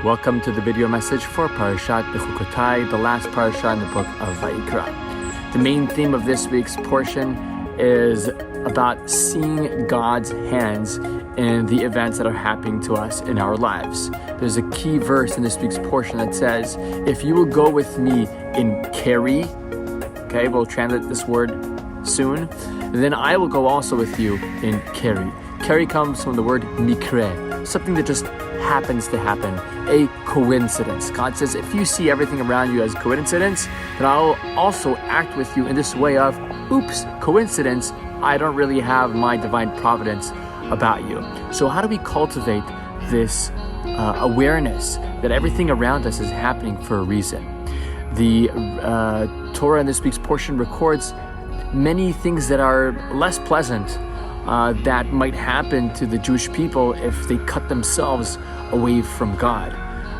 Welcome to the video message for May Bechukotai, the last parasha in the book of Vayikra. The main theme of this week's portion is about seeing God's hands in the events that are happening to us in our lives. There's a key verse in this week's portion that says, if you will go with me in Keri, okay, we'll translate this word soon, then I will go also with you in Keri. Keri comes from the word mikre, something that just happens to happen, a coincidence. God says, if you see everything around you as coincidence, then I'll also act with you in this way of, oops, coincidence, I don't really have my divine providence about you. So how do we cultivate this awareness that everything around us is happening for a reason? The Torah in this week's portion records many things that are less pleasant that might happen to the Jewish people if they cut themselves away from God.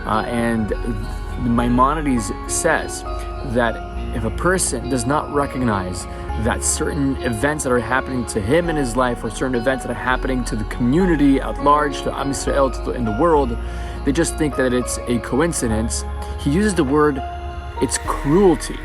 And Maimonides says that if a person does not recognize that certain events that are happening to him in his life, or certain events that are happening to the community at large, to Am Yisrael, in the world, they just think that it's a coincidence. He uses the word, it's cruelty.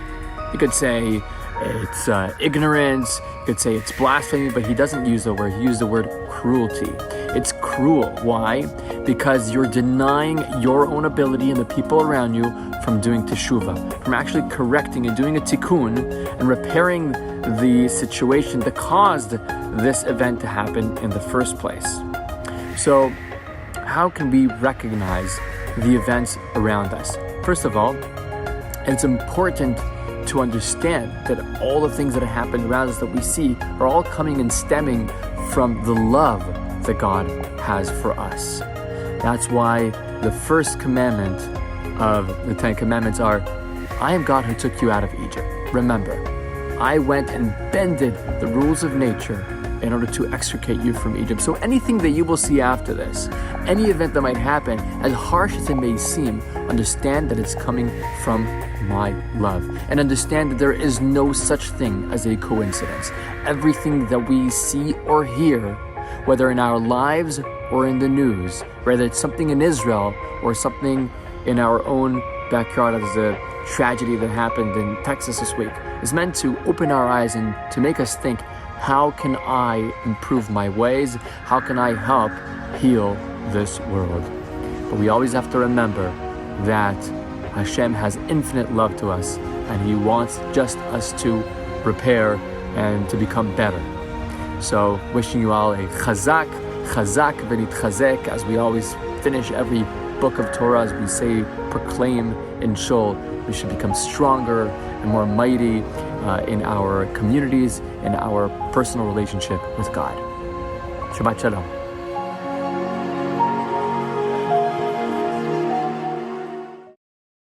You could say it's ignorance, you could say it's blasphemy, but he doesn't use the word, he used the word cruelty. It's cruel. Why? Because you're denying your own ability and the people around you from doing teshuvah, from actually correcting and doing a tikkun and repairing the situation that caused this event to happen in the first place. So how can we recognize the events around us? First of all, it's important to understand that all the things that have happened around us that we see are all coming and stemming from the love that God has for us. That's why the first commandment of the Ten Commandments are, I am God who took you out of Egypt. Remember, I went and bended the rules of nature in order to extricate you from Egypt. So anything that you will see after this, any event that might happen, as harsh as it may seem, understand that it's coming from my love. And understand that there is no such thing as a coincidence. Everything that we see or hear, whether in our lives or in the news, whether it's something in Israel or something in our own backyard, as a tragedy that happened in Texas this week, is meant to open our eyes and to make us think, how can I improve my ways? How can I help heal this world? But we always have to remember that Hashem has infinite love to us, and He wants just us to repair and to become better. So wishing you all a chazak v'nitchazek, as we always finish every book of Torah, as we say, proclaim in Shul, we should become stronger and more mighty in our communities, in our personal relationship with God. Shabbat Shalom.